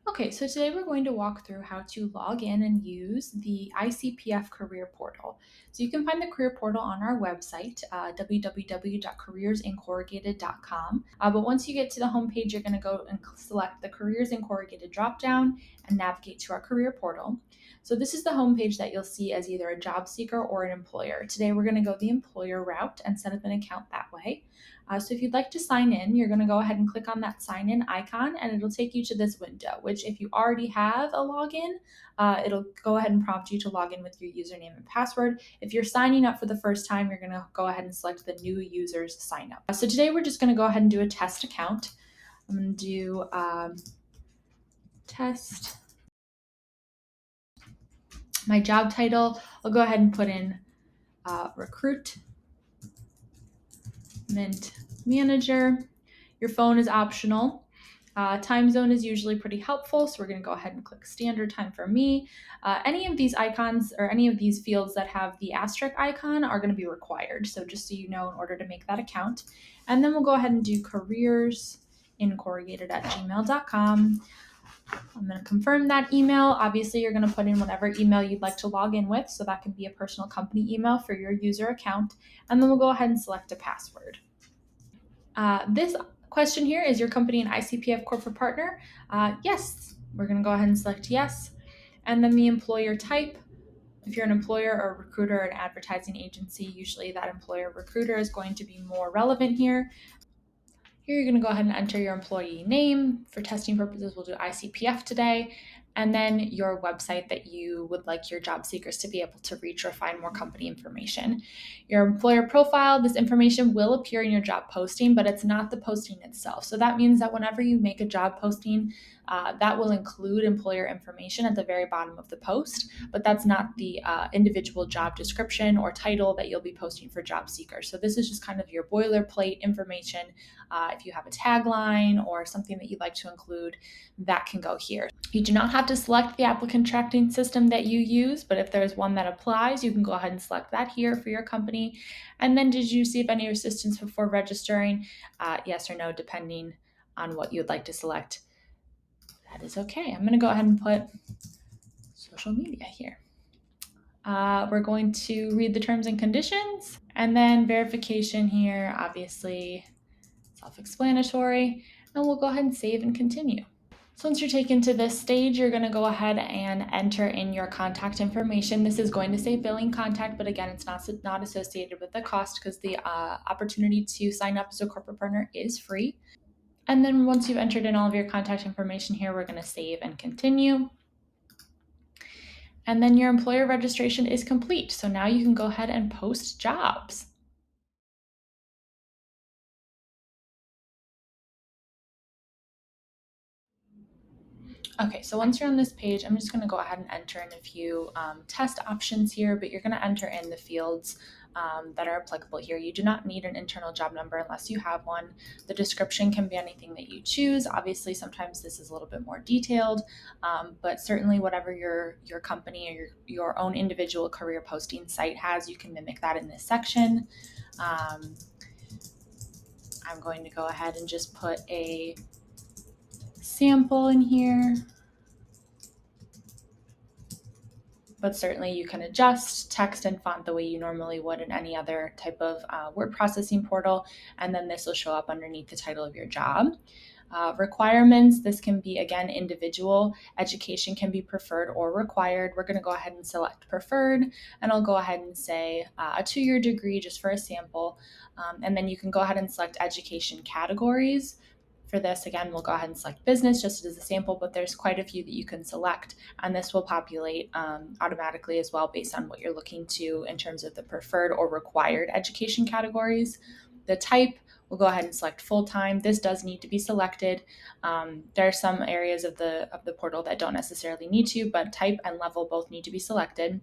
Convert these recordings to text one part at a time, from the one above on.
Okay, so today we're going to walk through how to log in and use the ICPF career portal. So you can find the career portal on our website, www.careersincorrugated.com. But once you get to the homepage, you're going to go and select the Careers in Corrugated dropdown and navigate to our career portal. So this is the homepage that you'll see as either a job seeker or an employer. Today we're going to go the employer route and set up an account that way. So if you'd like to sign in, you're going to go ahead and click on that sign in icon and it'll take you to this window, which if you already have a login, it'll go ahead and prompt you to log in with your username and password. If you're signing up for the first time, you're going to go ahead and select the new users sign up. So today we're just going to go ahead and do a test account. I'm going to do test. My job title, I'll go ahead and put in recruitment manager. Your phone is optional. Time zone is usually pretty helpful, so we're going to go ahead and click standard time for me. Any of these icons or any of these fields that have the asterisk icon are going to be required, so just so you know, in order to make that account. And then we'll go ahead and do careersincorrugated@gmail.com. I'm going to confirm that email. Obviously, you're going to put in whatever email you'd like to log in with, so that can be a personal company email for your user account. And then we'll go ahead and select a password. This question here, is your company an ICPF corporate partner? Yes, we're going to go ahead and select yes. And then the employer type. If you're an employer or a recruiter or an advertising agency, usually that employer recruiter is going to be more relevant here. Here, you're going to go ahead and enter your employee name. For testing purposes, we'll do ICPF today. And then your website that you would like your job seekers to be able to reach or find more company information. Your employer profile, this information will appear in your job posting, but it's not the posting itself. So that means that whenever you make a job posting, that will include employer information at the very bottom of the post, but that's not the individual job description or title that you'll be posting for job seekers. So this is just kind of your boilerplate information. If you have a tagline or something that you'd like to include, that can go here. You do not have to select the applicant tracking system that you use, but if there's one that applies, you can go ahead and select that here for your company. And then did you receive any assistance before registering? Yes or no, depending on what you'd like to select. That is okay. I'm going to go ahead and put social media here. We're going to read the terms and conditions, and then verification here, obviously self-explanatory, and we'll go ahead and save and continue. So once you're taken to this stage, you're going to go ahead and enter in your contact information. This is going to say billing contact, but again, it's not associated with the cost because the opportunity to sign up as a corporate partner is free. And then once you've entered in all of your contact information here, we're going to save and continue. And then your employer registration is complete. So now you can go ahead and post jobs. Okay, so once you're on this page, I'm just going to go ahead and enter in a few test options here, but you're going to enter in the fields that are applicable here. You do not need an internal job number unless you have one. The description can be anything that you choose. Obviously, sometimes this is a little bit more detailed, but certainly whatever your company or your own individual career posting site has, you can mimic that in this section. I'm going to go ahead and just put a sample in here. But certainly you can adjust text and font the way you normally would in any other type of word processing portal, and then this will show up underneath the title of your job. Requirements, this can be, again, individual. Education can be preferred or required. We're going to go ahead and select preferred, and I'll go ahead and say a 2-year degree just for a sample, and then you can go ahead and select education categories. For this, again, we'll go ahead and select business just as a sample, but there's quite a few that you can select, and this will populate automatically as well based on what you're looking to in terms of the preferred or required education categories. The type, we'll go ahead and select full-time. This does need to be selected. There are some areas of the portal that don't necessarily need to, but type and level both need to be selected.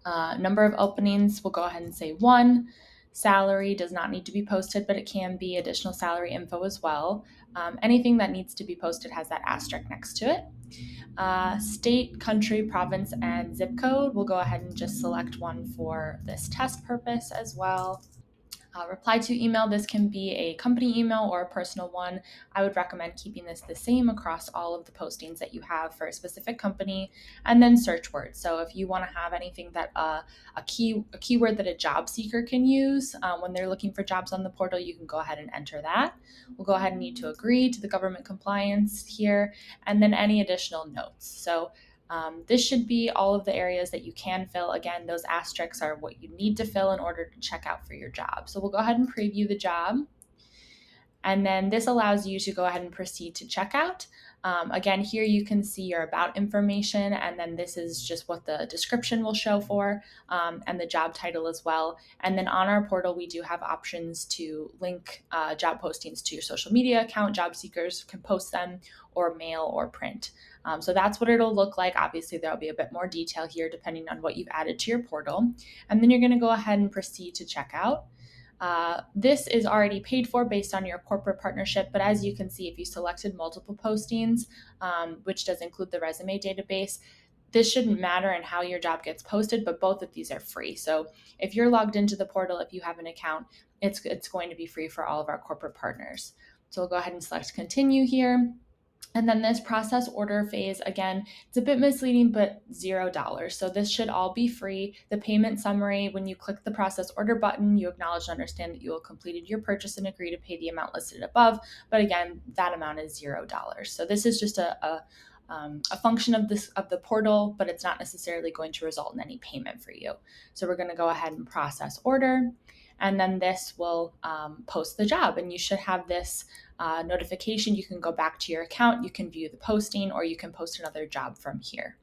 Number of openings, we'll go ahead and say 1. Salary does not need to be posted, but it can be additional salary info as well. Anything that needs to be posted has that asterisk next to it. State, country, province, and zip code. We'll go ahead and just select one for this test purpose as well. Reply to email, this can be a company email or a personal one. I would recommend keeping this the same across all of the postings that you have for a specific company. And then search words. So if you want to have anything that a keyword that a job seeker can use when they're looking for jobs on the portal, you can go ahead and enter that. We'll go ahead and need to agree to the government compliance here, and then any additional notes. So this should be all of the areas that you can fill. Again, those asterisks are what you need to fill in order to check out for your job. So we'll go ahead and preview the job. And then this allows you to go ahead and proceed to checkout. Again, here you can see your about information, and then this is just what the description will show for, and the job title as well. And then on our portal, we do have options to link job postings to your social media account. Job seekers can post them, or mail or print. So that's what it'll look like. Obviously, there'll be a bit more detail here depending on what you've added to your portal. And then you're going to go ahead and proceed to checkout. This is already paid for based on your corporate partnership, but as you can see, if you selected multiple postings, which does include the resume database, this shouldn't matter in how your job gets posted, but both of these are free. So if you're logged into the portal, if you have an account, it's going to be free for all of our corporate partners. So we'll go ahead and select continue here. And then this process order phase, again, it's a bit misleading, but $0. So this should all be free. The payment summary, when you click the process order button, you acknowledge and understand that you will have completed your purchase and agree to pay the amount listed above. But again, that amount is $0. So this is just a function of the portal, but it's not necessarily going to result in any payment for you. So we're going to go ahead and process order. And then this will post the job, and you should have this notification. You can go back to your account, you can view the posting, or you can post another job from here.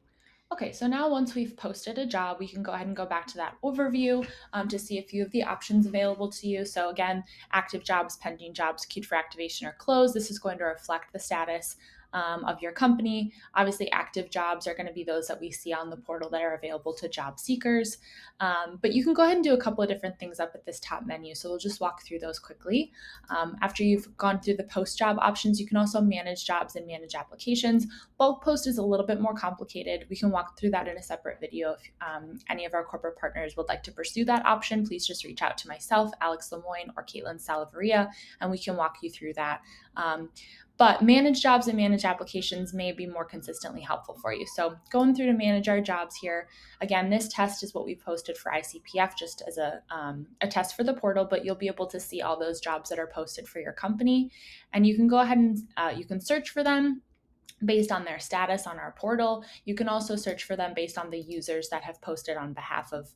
Okay, so now once we've posted a job, we can go ahead and go back to that overview to see a few of the options available to you. So again, active jobs, pending jobs, queued for activation, or closed. This is going to reflect the status of your company. Obviously, active jobs are going to be those that we see on the portal that are available to job seekers. But you can go ahead and do a couple of different things up at this top menu. So we'll just walk through those quickly. After you've gone through the post job options, you can also manage jobs and manage applications. Bulk post is a little bit more complicated. We can walk through that in a separate video. If any of our corporate partners would like to pursue that option, please just reach out to myself, Alex LeMoine, or Caitlin Salaveria, and we can walk you through that. But manage jobs and manage applications may be more consistently helpful for you. So going through to manage our jobs here, again, this test is what we posted for ICPF just as a test for the portal, but you'll be able to see all those jobs that are posted for your company. And you can go ahead and you can search for them based on their status on our portal. You can also search for them based on the users that have posted on behalf of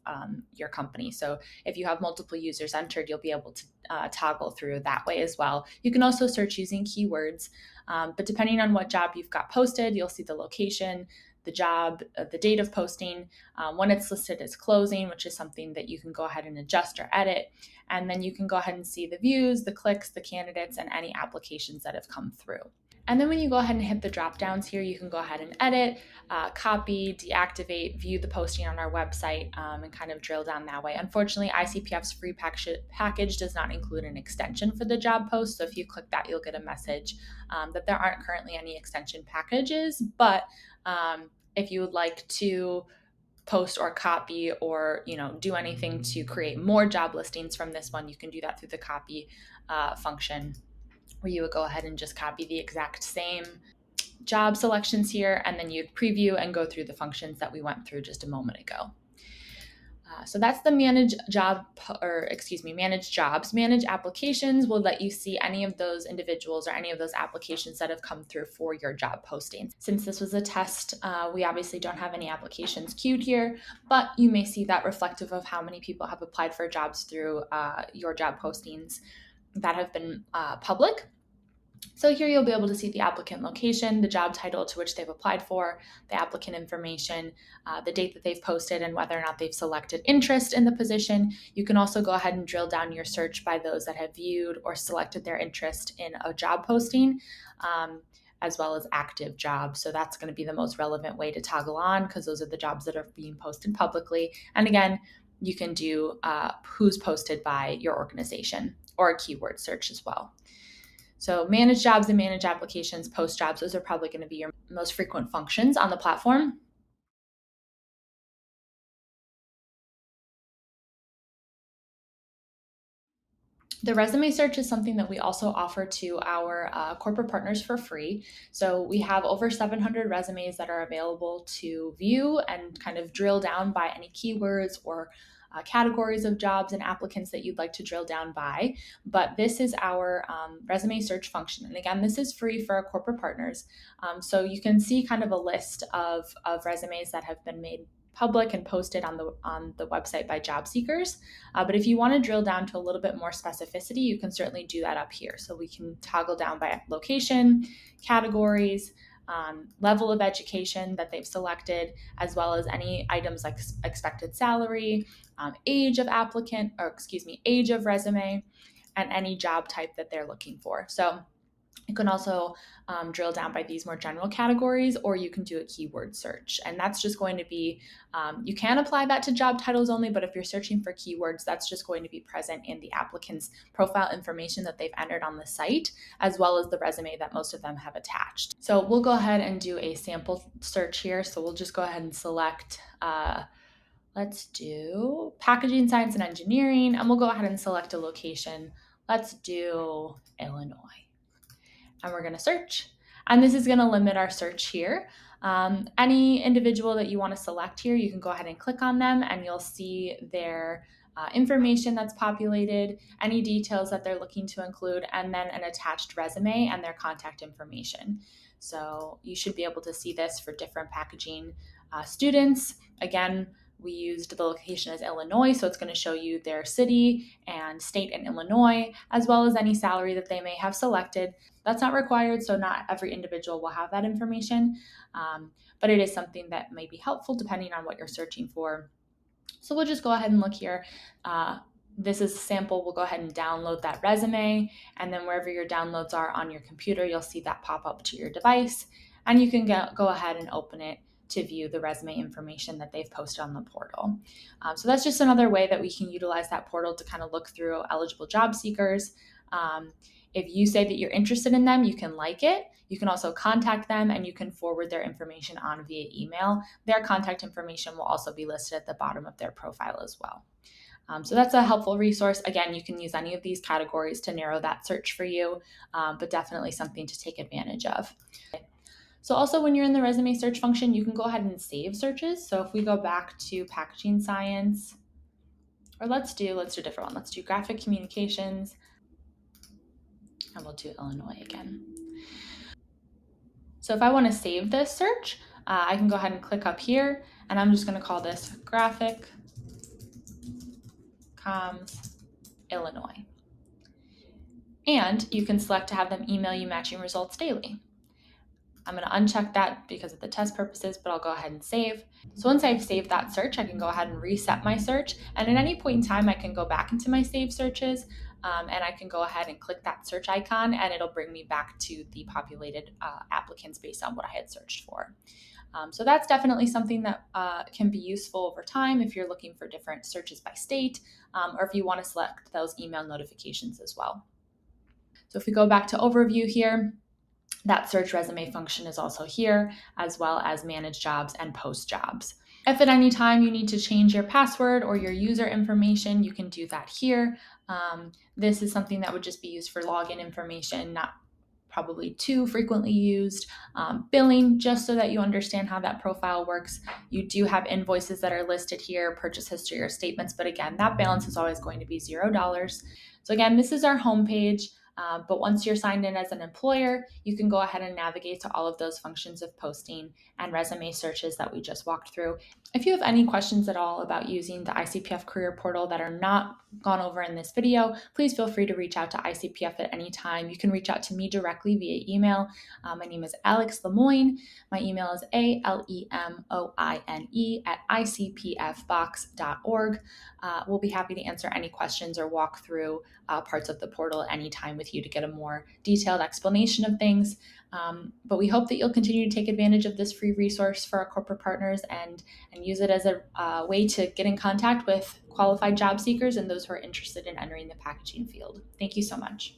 your company. So if you have multiple users entered, you'll be able to toggle through that way as well. You can also search using keywords, but depending on what job you've got posted, you'll see the location, the job, the date of posting, when it's listed as closing, which is something that you can go ahead and adjust or edit. And then you can go ahead and see the views, the clicks, the candidates, and any applications that have come through. And then when you go ahead and hit the drop downs here, you can go ahead and edit, copy, deactivate, view the posting on our website, and kind of drill down that way. Unfortunately, ICPF's free package does not include an extension for the job post. So if you click that, you'll get a message that there aren't currently any extension packages. But if you would like to post or copy or do anything to create more job listings from this one, you can do that through the copy function, where you would go ahead and just copy the exact same job selections here, and then you'd preview and go through the functions that we went through just a moment ago. So that's the manage jobs. Manage applications will let you see any of those individuals or any of those applications that have come through for your job posting. Since this was a test, we obviously don't have any applications queued here, but you may see that reflective of how many people have applied for jobs through your job postings that have been public. So here you'll be able to see the applicant location, the job title to which they've applied for, the applicant information, the date that they've posted, and whether or not they've selected interest in the position. You can also go ahead and drill down your search by those that have viewed or selected their interest in a job posting, as well as active jobs. So that's going to be the most relevant way to toggle on, because those are the jobs that are being posted publicly. And again, you can do who's posted by your organization, or a keyword search as well. So manage jobs and manage applications, post jobs, those are probably going to be your most frequent functions on the platform. The resume search is something that we also offer to our corporate partners for free. So we have over 700 resumes that are available to view and kind of drill down by any keywords or categories of jobs and applicants that you'd like to drill down by. But this is our resume search function. And again, this is free for our corporate partners. So you can see kind of a list of resumes that have been made public and posted on the website by job seekers. But if you want to drill down to a little bit more specificity, you can certainly do that up here. So we can toggle down by location, categories, level of education that they've selected, as well as any items like expected salary, age of applicant, or excuse me, age of resume, and any job type that they're looking for. So you can also drill down by these more general categories, or you can do a keyword search. And that's just going to be, you can apply that to job titles only, but if you're searching for keywords, that's just going to be present in the applicant's profile information that they've entered on the site, as well as the resume that most of them have attached. So we'll go ahead and do a sample search here. So we'll just go ahead and select, let's do packaging science and engineering, and we'll go ahead and select a location. Let's do Illinois. And we're going to search. And this is going to limit our search here. Any individual that you want to select here, you can go ahead and click on them and you'll see their information that's populated, any details that they're looking to include, and then an attached resume and their contact information. So you should be able to see this for different packaging students. Again, we used the location as Illinois, so it's going to show you their city and state in Illinois, as well as any salary that they may have selected. That's not required, so not every individual will have that information, but it is something that may be helpful depending on what you're searching for. So we'll just go ahead and look here. This is a sample. We'll go ahead and download that resume, and then wherever your downloads are on your computer, you'll see that pop up to your device, and you can go ahead and open it to view the resume information that they've posted on the portal. So that's just another way that we can utilize that portal to kind of look through eligible job seekers. If you say that you're interested in them, you can like it. You can also contact them and you can forward their information on via email. Their contact information will also be listed at the bottom of their profile as well. So that's a helpful resource. Again, you can use any of these categories to narrow that search for you, but definitely something to take advantage of. So also when you're in the resume search function, you can go ahead and save searches. So if we go back to packaging science, or let's do a different one. Let's do graphic communications, and we'll do Illinois again. So if I want to save this search, I can go ahead and click up here, and I'm just going to call this graphic comms Illinois. And you can select to have them email you matching results daily. I'm going to uncheck that because of the test purposes, but I'll go ahead and save. So once I've saved that search, I can go ahead and reset my search. And at any point in time, I can go back into my saved searches and I can go ahead and click that search icon and it'll bring me back to the populated applicants based on what I had searched for. So that's definitely something that can be useful over time if you're looking for different searches by state or if you want to select those email notifications as well. So if we go back to overview here, that search resume function is also here, as well as manage jobs and post jobs. If at any time you need to change your password or your user information, you can do that here. This is something that would just be used for login information, not probably too frequently used. Billing, just so that you understand how that profile works. You do have invoices that are listed here, purchase history or statements, but again, that balance is always going to be $0. So again, this is our homepage. But once you're signed in as an employer, you can go ahead and navigate to all of those functions of posting and resume searches that we just walked through. If you have any questions at all about using the ICPF career portal that are not gone over in this video, please feel free to reach out to ICPF at any time. You can reach out to me directly via email. My name is Alex LeMoine. My email is alemoine@icpfbox.org. We'll be happy to answer any questions or walk through parts of the portal at any time with you to get a more detailed explanation of things. But we hope that you'll continue to take advantage of this free resource for our corporate partners and use it as a way to get in contact with qualified job seekers and those who are interested in entering the packaging field. Thank you so much.